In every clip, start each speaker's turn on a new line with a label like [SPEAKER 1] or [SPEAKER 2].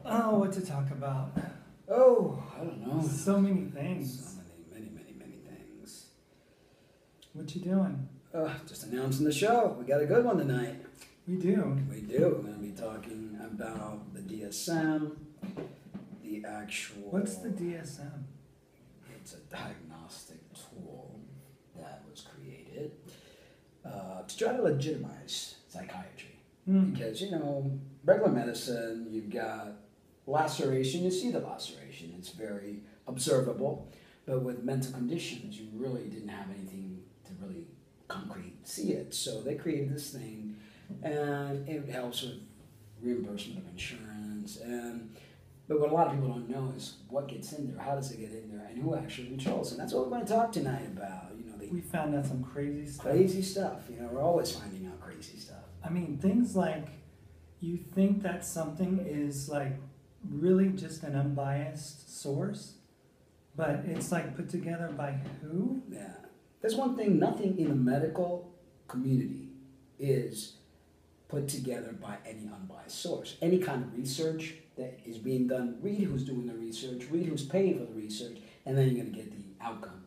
[SPEAKER 1] Oh, what to talk about?
[SPEAKER 2] Oh, I don't know.
[SPEAKER 1] So many things.
[SPEAKER 2] So many things.
[SPEAKER 1] What you doing?
[SPEAKER 2] Just announcing the show. We got a good one tonight.
[SPEAKER 1] We do.
[SPEAKER 2] We do. We're going to be talking about the DSM, the actual...
[SPEAKER 1] What's the DSM?
[SPEAKER 2] It's a diagnostic tool that was created to try to legitimize psychiatry. Because, regular medicine, you've got laceration, you see the laceration, it's very observable. But with mental conditions, you really didn't have anything to really concrete see it. So they created this thing, and it helps with reimbursement of insurance. But what a lot of people don't know is what gets in there, how does it get in there, and who actually controls it. And that's what we're going to talk tonight about.
[SPEAKER 1] We found out some crazy stuff.
[SPEAKER 2] Crazy stuff. We're always finding out crazy stuff.
[SPEAKER 1] I mean, things like you think that something is like really just an unbiased source, but it's like put together by who?
[SPEAKER 2] Yeah. There's one thing, nothing in the medical community is put together by any unbiased source. Any kind of research that is being done, read who's doing the research, read who's paying for the research, and then you're going to get the outcome.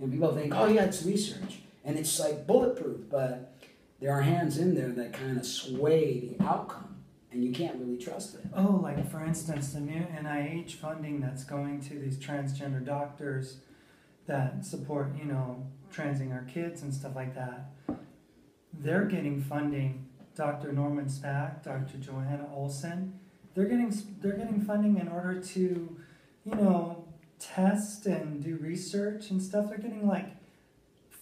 [SPEAKER 2] And people think, oh yeah, it's research, and it's like bulletproof, but there are hands in there that kind of sway the outcome, and you can't really trust it.
[SPEAKER 1] Oh, like for instance, the new NIH funding that's going to these transgender doctors that support, transing our kids and stuff like that. They're getting funding. Dr. Norman Spack, Dr. Johanna Olsen, they're getting funding in order to, test and do research and stuff. They're getting like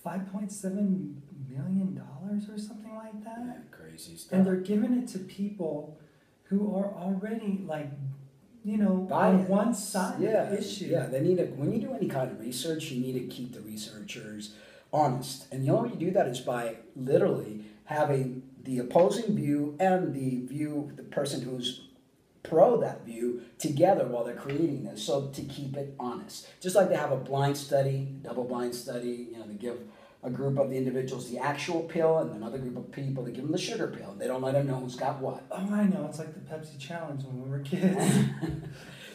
[SPEAKER 1] $5.7 million or something like that.
[SPEAKER 2] Yeah, crazy stuff.
[SPEAKER 1] And they're giving it to people who are already like, on one side of the issue.
[SPEAKER 2] Yeah, they need when you do any kind of research, you need to keep the researchers honest. And the only way you do that is by literally having the opposing view and the person who's pro that view together while they're creating this, so to keep it honest. Just like they have a blind study, double-blind study, they give a group of the individuals the actual pill and another group of people, they give them the sugar pill. They don't let them know who's got what.
[SPEAKER 1] Oh, I know. It's like the Pepsi challenge when we were kids.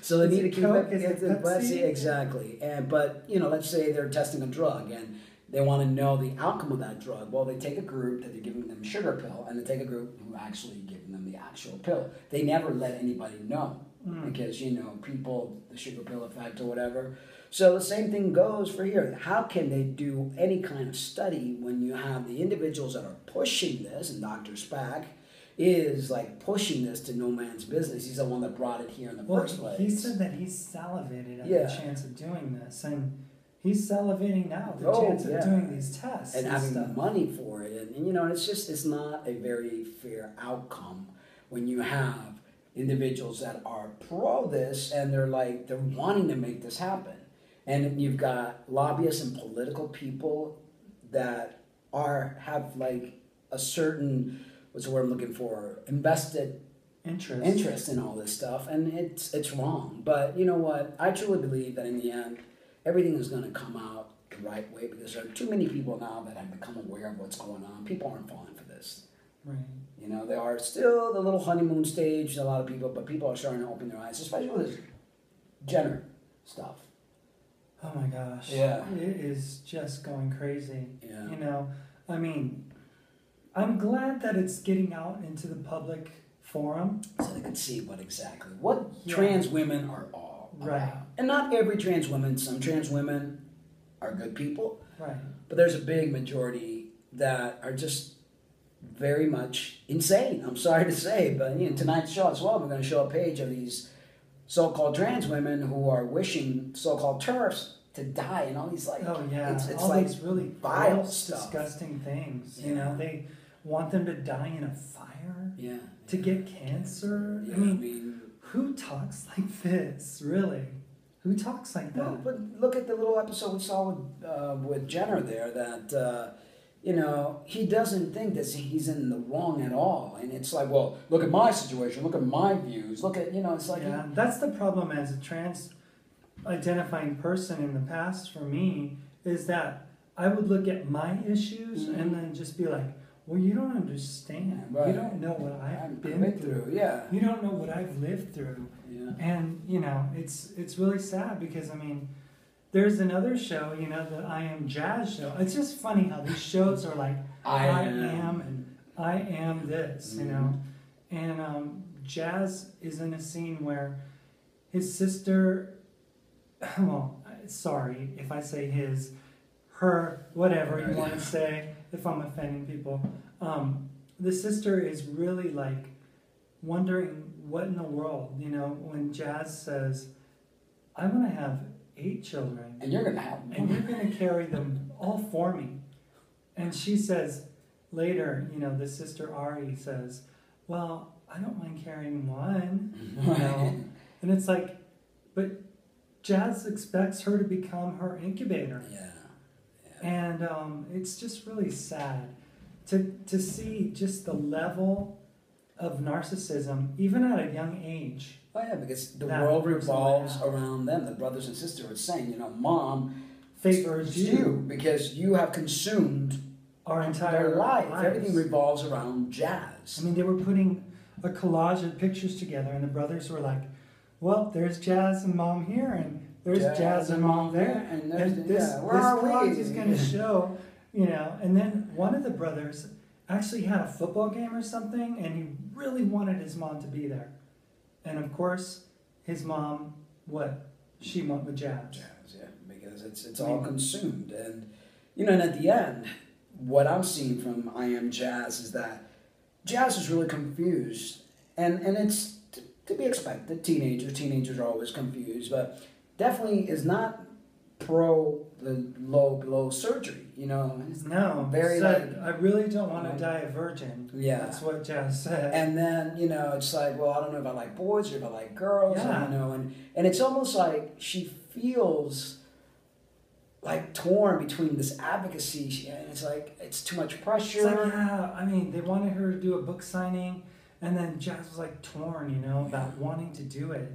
[SPEAKER 2] So they need to keep
[SPEAKER 1] Coke?
[SPEAKER 2] it.
[SPEAKER 1] Is it Pepsi?
[SPEAKER 2] Exactly. But let's say they're testing a drug and they want to know the outcome of that drug. Well, they take a group that they're giving them a sugar pill, and they take a group who actually giving them the actual pill. They never let anybody know because, people, the sugar pill effect or whatever. So the same thing goes for here. How can they do any kind of study when you have the individuals that are pushing this, and Dr. Spack is like pushing this to no man's business. He's the one that brought it here in the first place.
[SPEAKER 1] He said that he salivated at the chance of doing this, and he's salivating now the chance of doing these tests
[SPEAKER 2] and having
[SPEAKER 1] stuff.
[SPEAKER 2] money for it, and it's not a very fair outcome when you have individuals that are pro this and they're wanting to make this happen, and you've got lobbyists and political people that have like a certain, what's the word I'm looking for, invested interest in all this stuff, and it's wrong. But you know what? I truly believe that in the end, everything is going to come out the right way, because there are too many people now that have become aware of what's going on. People aren't falling for this.
[SPEAKER 1] Right.
[SPEAKER 2] They are still the little honeymoon stage, a lot of people, but people are starting to open their eyes, especially with this Jenner stuff.
[SPEAKER 1] Oh my gosh.
[SPEAKER 2] Yeah.
[SPEAKER 1] It is just going crazy.
[SPEAKER 2] Yeah.
[SPEAKER 1] I mean, I'm glad that it's getting out into the public forum.
[SPEAKER 2] So they can see what trans women are all about.
[SPEAKER 1] Right.
[SPEAKER 2] And not every trans woman. Some trans women are good people.
[SPEAKER 1] Right.
[SPEAKER 2] But there's a big majority that are just very much insane. I'm sorry to say, but tonight's show as well, we're going to show a page of these so-called trans women who are wishing so-called TERFs to die, and all these it's
[SPEAKER 1] all
[SPEAKER 2] like
[SPEAKER 1] these really
[SPEAKER 2] vile
[SPEAKER 1] gross,
[SPEAKER 2] stuff.
[SPEAKER 1] disgusting things.
[SPEAKER 2] Yeah.
[SPEAKER 1] They want them to die in a fire.
[SPEAKER 2] Yeah.
[SPEAKER 1] To get cancer.
[SPEAKER 2] Yeah,
[SPEAKER 1] I mean, who talks like this? Really? Who talks like that?
[SPEAKER 2] Well, but look at the little episode we saw with Jenner there. That he doesn't think that he's in the wrong at all, and it's like, well, look at my situation, look at my views, look at it's like
[SPEAKER 1] that's the problem as a trans identifying person in the past for me, is that I would look at my issues and then just be like, well, you don't understand.
[SPEAKER 2] Right.
[SPEAKER 1] You don't know what I've been through.
[SPEAKER 2] Yeah.
[SPEAKER 1] You don't know what I've lived through.
[SPEAKER 2] Yeah.
[SPEAKER 1] And, you know, it's really sad because, I mean, there's another show, you know, the I Am Jazz show. It's just funny how these shows are like, I am and I am this, you know. And Jazz is in a scene where his sister, well, sorry if I say his, her, whatever you want to say, if I'm offending people. The sister is really like wondering what in the world, you know, when Jazz says, I'm going to have 8 children.
[SPEAKER 2] And you're going to have one.
[SPEAKER 1] And you're going to carry them all for me. And she says later, you know, the sister Ari says, well, I don't mind carrying one, you know. And it's like, but Jazz expects her to become her incubator.
[SPEAKER 2] Yeah.
[SPEAKER 1] And it's just really sad to see just the level of narcissism, even at a young age.
[SPEAKER 2] Oh yeah, because the
[SPEAKER 1] That
[SPEAKER 2] world
[SPEAKER 1] person
[SPEAKER 2] revolves
[SPEAKER 1] might have.
[SPEAKER 2] around them. The brothers and sisters are saying, you know, Mom
[SPEAKER 1] Favors you
[SPEAKER 2] because you have consumed
[SPEAKER 1] our entire
[SPEAKER 2] their life.
[SPEAKER 1] lives.
[SPEAKER 2] Everything revolves around Jazz.
[SPEAKER 1] I mean, they were putting a collage of pictures together, and the brothers were like, well, there's Jazz and Mom here, and there's Jazz and Mom there.
[SPEAKER 2] and
[SPEAKER 1] And this collage is going to show, you know. And then one of the brothers actually had a football game or something, and he really wanted his mom to be there. And of course, his mom, what? She went with Jazz.
[SPEAKER 2] Jazz, yeah, because it's all consumed. And, you know, and at the end, what I'm seeing from I Am Jazz is that Jazz is really confused. And it's to be expected. Teenagers are always confused, but definitely is not pro the low surgery, you know.
[SPEAKER 1] No,
[SPEAKER 2] very
[SPEAKER 1] said,
[SPEAKER 2] like,
[SPEAKER 1] I really don't want to die a virgin.
[SPEAKER 2] Yeah.
[SPEAKER 1] That's what Jazz said.
[SPEAKER 2] And then, you know, it's like, well, I don't know if I like boys or if I like girls.
[SPEAKER 1] Yeah.
[SPEAKER 2] You know, and it's almost like she feels like torn between this advocacy, and it's like it's too much pressure.
[SPEAKER 1] It's like, yeah, I mean, they wanted her to do a book signing, and then Jazz was like torn, you know, about wanting to do it.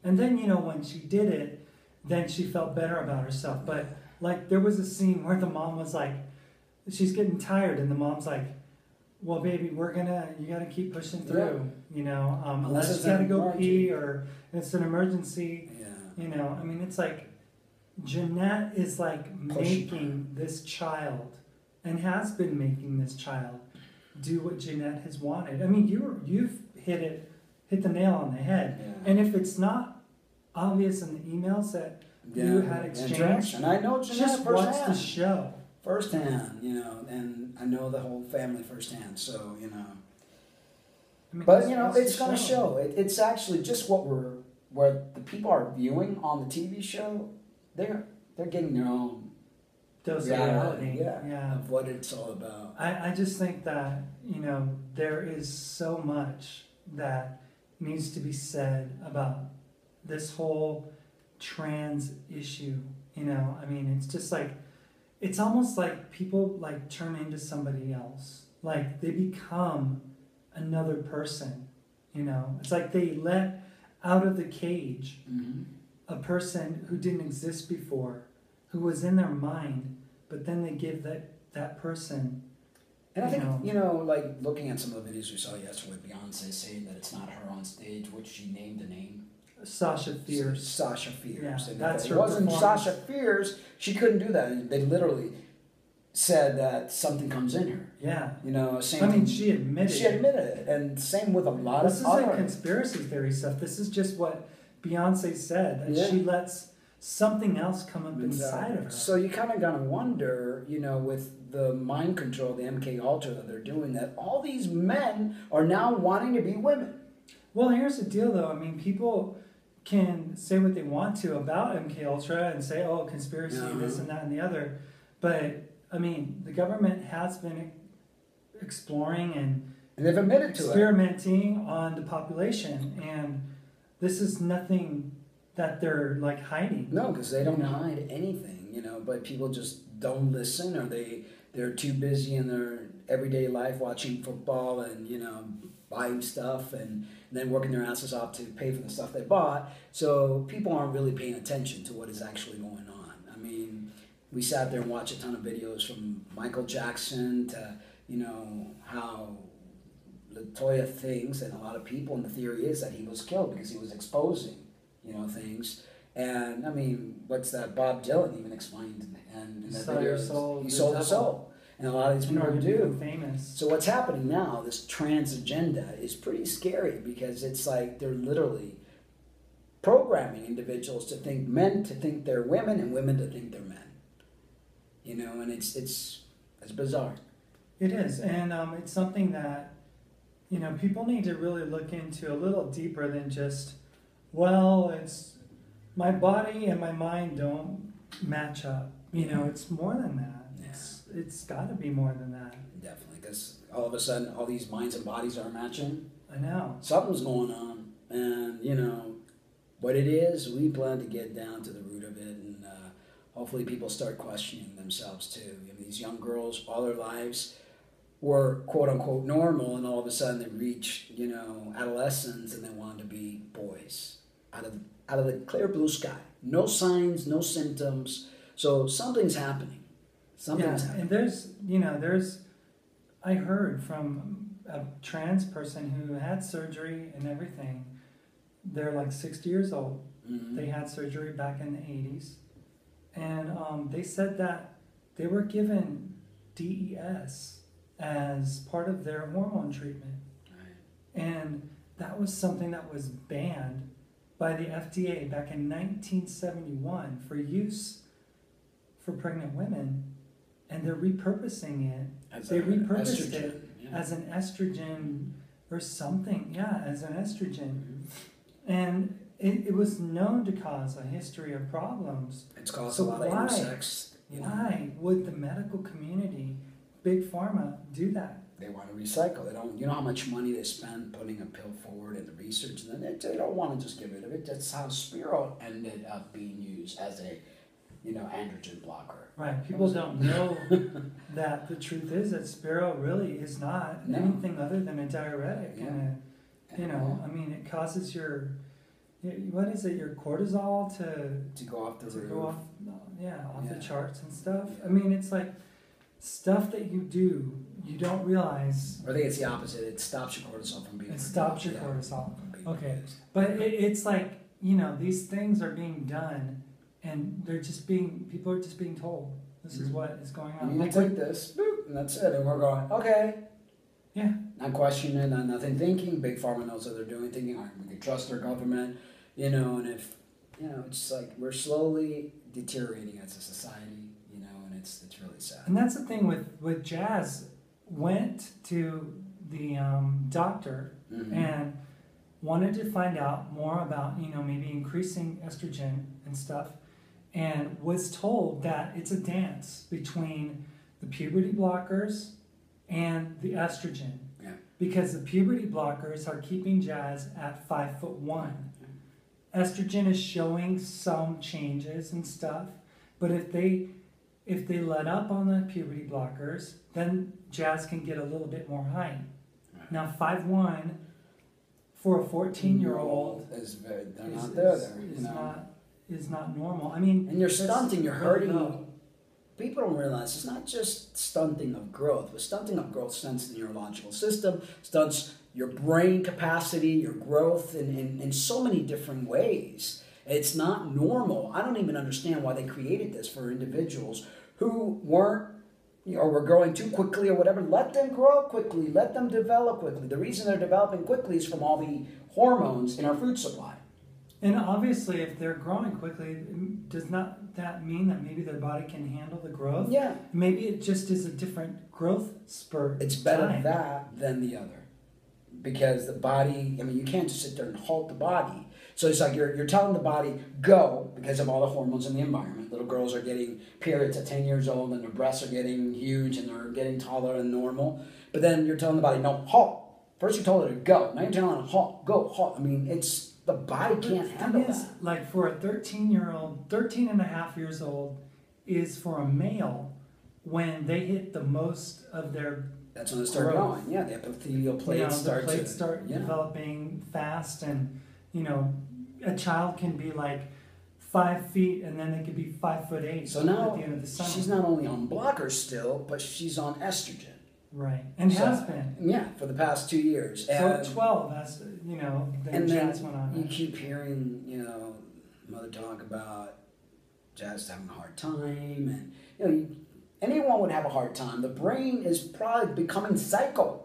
[SPEAKER 1] And then, you know, when she did it, then she felt better about herself. But like there was a scene where the mom was like, she's getting tired, and the mom's like, well, baby, you gotta keep pushing through, you know, unless you gotta go pee or it's an emergency, you know. I mean, it's like Jeanette is like making this child, and has been making this child do what Jeanette has wanted. I mean, you've hit the nail on the head.
[SPEAKER 2] Yeah.
[SPEAKER 1] And if it's not obvious in the emails that you had exchanged,
[SPEAKER 2] and I know Jeanette
[SPEAKER 1] just watch
[SPEAKER 2] firsthand.
[SPEAKER 1] the show.
[SPEAKER 2] Firsthand, you know, and I know the whole family firsthand, so, you know.
[SPEAKER 1] I mean,
[SPEAKER 2] But, you know,
[SPEAKER 1] that's
[SPEAKER 2] it's
[SPEAKER 1] the
[SPEAKER 2] going to show. It's actually just where the people are viewing on the TV show, they're getting their own
[SPEAKER 1] dose of reality. Yeah.
[SPEAKER 2] of what it's all about.
[SPEAKER 1] I just think that, you know, there is so much that needs to be said about this whole trans issue, you know. I mean, it's just like, it's almost like people like turn into somebody else. Like they become another person, you know. It's like they let out of the cage a person who didn't exist before, who was in their mind, but then they give that person.
[SPEAKER 2] And I think, you know, like looking at some of the videos we saw yesterday with Beyonce saying that it's not her on stage, which she named a name.
[SPEAKER 1] Sasha Fierce.
[SPEAKER 2] Sasha Fierce.
[SPEAKER 1] Yeah,
[SPEAKER 2] and
[SPEAKER 1] that's
[SPEAKER 2] if it
[SPEAKER 1] her
[SPEAKER 2] wasn't
[SPEAKER 1] performance.
[SPEAKER 2] Sasha Fierce, she couldn't do that. They literally said that something comes in her.
[SPEAKER 1] Yeah.
[SPEAKER 2] You know, same
[SPEAKER 1] I mean,
[SPEAKER 2] thing-
[SPEAKER 1] she admitted
[SPEAKER 2] She admitted it. And same with a lot
[SPEAKER 1] This
[SPEAKER 2] of
[SPEAKER 1] is
[SPEAKER 2] other...
[SPEAKER 1] like conspiracy theory stuff. This is just what Beyonce said, that
[SPEAKER 2] Yeah.
[SPEAKER 1] she lets something else come up inside of her.
[SPEAKER 2] So you kind of gotta wonder, you know, with the mind control, the MK Ultra that they're doing, that all these men are now wanting to be women.
[SPEAKER 1] Well, here's the deal, though. I mean, people can say what they want to about MK Ultra and say, "Oh, conspiracy, this and that and the other," but I mean, the government has been exploring and
[SPEAKER 2] they've admitted to it.
[SPEAKER 1] experimenting on the population, and this is nothing that they're like hiding.
[SPEAKER 2] No, because they don't hide anything, you know, but people just don't listen, or they're too busy in their everyday life watching football and, you know, buying stuff and then working their asses off to pay for the stuff they bought. So people aren't really paying attention to what is actually going on. I mean, we sat there and watched a ton of videos from Michael Jackson to, you know, how Latoya thinks, and a lot of people, and the theory is that he was killed because he was exposing, you know, things. And I mean, what's that? Bob Dylan even explained, and in that
[SPEAKER 1] Sell
[SPEAKER 2] video,
[SPEAKER 1] your soul,
[SPEAKER 2] he
[SPEAKER 1] the
[SPEAKER 2] sold the
[SPEAKER 1] devil.
[SPEAKER 2] soul, and a lot of these
[SPEAKER 1] In
[SPEAKER 2] people
[SPEAKER 1] order to
[SPEAKER 2] do.
[SPEAKER 1] become famous.
[SPEAKER 2] So what's happening now? This trans agenda is pretty scary because it's like they're literally programming individuals to think men to think they're women and women to think they're men. You know, and it's bizarre.
[SPEAKER 1] It is, and it's something that, you know, people need to really look into a little deeper than just, well, it's my body and my mind don't match up. You know, it's more than that.
[SPEAKER 2] Yeah.
[SPEAKER 1] It's got to be more than that.
[SPEAKER 2] Definitely, because all of a sudden, all these minds and bodies are matching.
[SPEAKER 1] I know.
[SPEAKER 2] Something's going on, and you know what it is. We plan to get down to the root of it, and hopefully, people start questioning themselves too. You know, these young girls, all their lives were quote unquote normal, and all of a sudden they reach, you know, adolescence, and they want to be boys out of the clear blue sky. No signs, no symptoms. So something's happening. Something's happening.
[SPEAKER 1] And I heard from a trans person who had surgery and everything. They're like 60 years old.
[SPEAKER 2] Mm-hmm.
[SPEAKER 1] They had surgery back in the 80s. And they said that they were given DES as part of their hormone treatment.
[SPEAKER 2] Right.
[SPEAKER 1] And that was something that was banned by the FDA back in 1971 for use for pregnant women. And they're repurposing it. They repurposed
[SPEAKER 2] estrogen,
[SPEAKER 1] it
[SPEAKER 2] yeah.
[SPEAKER 1] as an estrogen or something. Yeah, as an estrogen.
[SPEAKER 2] Mm-hmm.
[SPEAKER 1] And it was known to cause a history of problems.
[SPEAKER 2] It's caused
[SPEAKER 1] So
[SPEAKER 2] a lot of
[SPEAKER 1] why-
[SPEAKER 2] intersex. You know,
[SPEAKER 1] Why would the medical community, big pharma, do that?
[SPEAKER 2] they want to recycle. They don't. You know how much money they spend putting a pill forward in the research, and then they don't want to just get rid of it. That's how Spiro ended up being used as a, you know, androgen blocker.
[SPEAKER 1] Right. People don't know that the truth is that Spiro really is not
[SPEAKER 2] No.
[SPEAKER 1] anything other than a diuretic.
[SPEAKER 2] Yeah.
[SPEAKER 1] And I mean, it causes your cortisol
[SPEAKER 2] to go off the
[SPEAKER 1] to
[SPEAKER 2] roof.
[SPEAKER 1] go off, off
[SPEAKER 2] Yeah.
[SPEAKER 1] the charts and stuff.
[SPEAKER 2] Yeah.
[SPEAKER 1] I mean, it's like stuff that you do, you don't realize.
[SPEAKER 2] Or I think it's the opposite. It stops your cortisol from being.
[SPEAKER 1] It stops your
[SPEAKER 2] yeah,
[SPEAKER 1] cortisol.
[SPEAKER 2] from being
[SPEAKER 1] Okay.
[SPEAKER 2] produced.
[SPEAKER 1] But it's like, you know, these things are being done, and people are just being told this is
[SPEAKER 2] Mhm.
[SPEAKER 1] what is going
[SPEAKER 2] You
[SPEAKER 1] on.
[SPEAKER 2] need
[SPEAKER 1] Like,
[SPEAKER 2] to take this, boop, and that's it. And we're going, okay.
[SPEAKER 1] Yeah.
[SPEAKER 2] Not questioning, not nothing, thinking. Big Pharma knows what they're doing, thinking, all right, we can trust our government, you know, and if, you know, it's like we're slowly deteriorating as a society, you know, and it's really sad.
[SPEAKER 1] and that's the thing with Jazz. Went to the doctor
[SPEAKER 2] Mhm.
[SPEAKER 1] and wanted to find out more about, you know, maybe increasing estrogen and stuff, and was told that it's a dance between the puberty blockers and the estrogen.
[SPEAKER 2] Yeah.
[SPEAKER 1] Because the puberty blockers are keeping Jazz at 5'1". Estrogen is showing some changes and stuff, but if they let up on the puberty blockers, then Jazz can get a little bit more height.
[SPEAKER 2] Right.
[SPEAKER 1] Now 5'1" for a 14-year-old
[SPEAKER 2] They're not there, you know.
[SPEAKER 1] is not normal. I mean,
[SPEAKER 2] And you're
[SPEAKER 1] that's
[SPEAKER 2] stunting, you're
[SPEAKER 1] really
[SPEAKER 2] hurting.
[SPEAKER 1] low.
[SPEAKER 2] People don't realize it's not just stunting of growth, but stunting of growth stunts the neurological system, stunts your brain capacity, your growth in so many different ways. It's not normal. I don't even understand why they created this for individuals who weren't, or were growing too quickly or whatever. Let them grow quickly, let them develop quickly. The reason they're developing quickly is from all the hormones in our food supply.
[SPEAKER 1] And obviously, if they're growing quickly, does not that mean that maybe their body can handle the growth?
[SPEAKER 2] Yeah.
[SPEAKER 1] Maybe it just is a different growth spurt.
[SPEAKER 2] It's better
[SPEAKER 1] time.
[SPEAKER 2] that than the other. Because the body, I mean, you can't just sit there and halt the body. So it's like you're telling the body, go, because of all the hormones in the environment. Little girls are getting periods at 10 years old, and their breasts are getting huge, and they're getting taller than normal. But then you're telling the body, no, halt. First you told her to go. Now you're telling her, halt, go, halt. I mean, the body can't handle that.
[SPEAKER 1] Like for a 13-year-old, 13 and a half years old, is for a male when they hit the most of their
[SPEAKER 2] That's when they start
[SPEAKER 1] growth.
[SPEAKER 2] growing. Yeah, the epithelial plates
[SPEAKER 1] the
[SPEAKER 2] start
[SPEAKER 1] plates start
[SPEAKER 2] yeah.
[SPEAKER 1] developing fast, and you know, a child can be like 5 feet, and then they could be 5'8".
[SPEAKER 2] So now
[SPEAKER 1] at the end of the summer.
[SPEAKER 2] she's not only on blockers still, but she's on estrogen.
[SPEAKER 1] Right, and
[SPEAKER 2] So,
[SPEAKER 1] has been.
[SPEAKER 2] Yeah, for the past 2 years.
[SPEAKER 1] So
[SPEAKER 2] And,
[SPEAKER 1] 12, that's, you know, then
[SPEAKER 2] and then
[SPEAKER 1] Jazz went on.
[SPEAKER 2] you keep hearing, mother talk about Jazz having a hard time, and anyone would have a hard time. The brain is probably becoming psycho.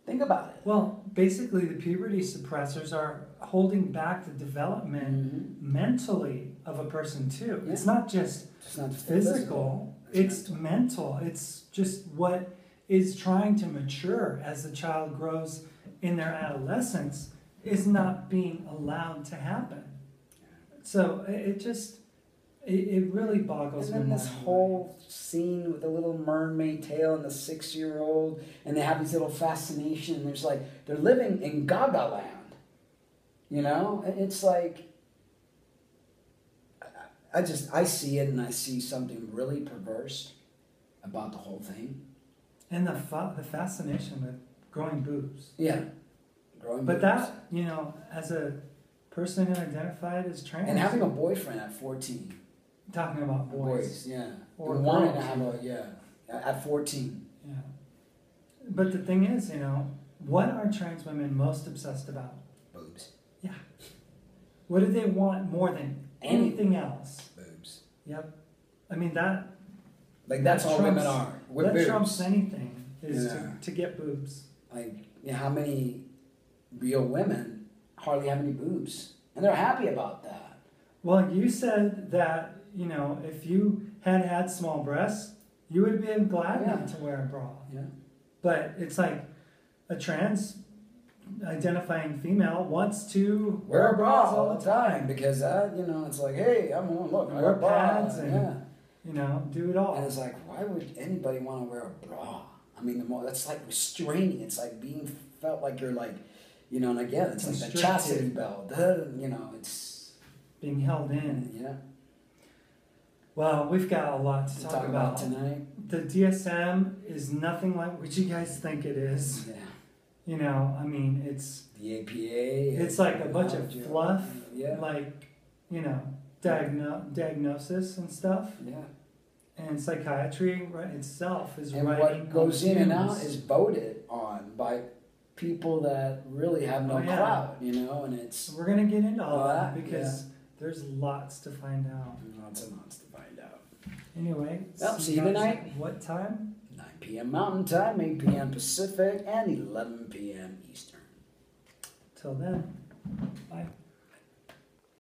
[SPEAKER 2] Think about it.
[SPEAKER 1] Well, basically, the puberty suppressors are holding back the development mentally of a person too.
[SPEAKER 2] Yeah.
[SPEAKER 1] It's not just
[SPEAKER 2] It's not
[SPEAKER 1] physical, it's mental. It's just what is trying to mature as the child grows in their adolescence is not being allowed to happen. So it really boggles
[SPEAKER 2] And then
[SPEAKER 1] my
[SPEAKER 2] this
[SPEAKER 1] mind.
[SPEAKER 2] whole scene with the little mermaid tail and the 6-year-old, and they have these little fascination. And there's like they're living in Gaga land, It's like I see it, and I see something really perverse about the whole thing.
[SPEAKER 1] And the fascination with growing boobs.
[SPEAKER 2] Yeah, growing.
[SPEAKER 1] But
[SPEAKER 2] boobs.
[SPEAKER 1] that, as a person who identified as trans.
[SPEAKER 2] And having a boyfriend at 14.
[SPEAKER 1] Talking about boys.
[SPEAKER 2] Yeah.
[SPEAKER 1] Or
[SPEAKER 2] and wanting to
[SPEAKER 1] girls.
[SPEAKER 2] have at 14.
[SPEAKER 1] Yeah. But the thing is, what are trans women most obsessed about?
[SPEAKER 2] Boobs.
[SPEAKER 1] Yeah. What do they want more than anything else?
[SPEAKER 2] Boobs.
[SPEAKER 1] Yep. I mean, that.
[SPEAKER 2] That's
[SPEAKER 1] that
[SPEAKER 2] all women are. With
[SPEAKER 1] that
[SPEAKER 2] boobs.
[SPEAKER 1] trumps anything, is
[SPEAKER 2] Yeah.
[SPEAKER 1] to get boobs.
[SPEAKER 2] How many real women hardly have any boobs? And they're happy about that.
[SPEAKER 1] Well, you said that, if you had small breasts, you would have been glad not to wear a bra.
[SPEAKER 2] Yeah.
[SPEAKER 1] But it's like a trans identifying female wants to
[SPEAKER 2] Wear a bra all the time because it's like, hey, I
[SPEAKER 1] Wear
[SPEAKER 2] wear a bra.
[SPEAKER 1] pads and- do it all.
[SPEAKER 2] And it's like, why would anybody want to wear a bra? I mean, that's like restraining. It's like being felt like you're like, and again, it's like the
[SPEAKER 1] Constricted.
[SPEAKER 2] chastity belt. It's
[SPEAKER 1] Being held in.
[SPEAKER 2] yeah.
[SPEAKER 1] Well, we've got a lot to talk about.
[SPEAKER 2] Tonight.
[SPEAKER 1] The DSM is nothing like what you guys think it is.
[SPEAKER 2] Yeah.
[SPEAKER 1] I mean, it's
[SPEAKER 2] The APA.
[SPEAKER 1] it's like a bunch of fluff,
[SPEAKER 2] Yeah.
[SPEAKER 1] like, diagnosis and stuff.
[SPEAKER 2] Yeah.
[SPEAKER 1] And psychiatry itself is
[SPEAKER 2] And
[SPEAKER 1] writing
[SPEAKER 2] what goes
[SPEAKER 1] on
[SPEAKER 2] in and
[SPEAKER 1] fumes.
[SPEAKER 2] out is voted on by people that really have no
[SPEAKER 1] Oh, yeah.
[SPEAKER 2] clout, and it's
[SPEAKER 1] We're gonna get into all that
[SPEAKER 2] Yeah.
[SPEAKER 1] because there's lots to find out.
[SPEAKER 2] lots and lots to find out.
[SPEAKER 1] Anyway,
[SPEAKER 2] Well, see you
[SPEAKER 1] guys
[SPEAKER 2] tonight.
[SPEAKER 1] at what time?
[SPEAKER 2] 9 p.m. Mountain Time, 8 p.m. Pacific, and 11 p.m. Eastern.
[SPEAKER 1] Till then, bye.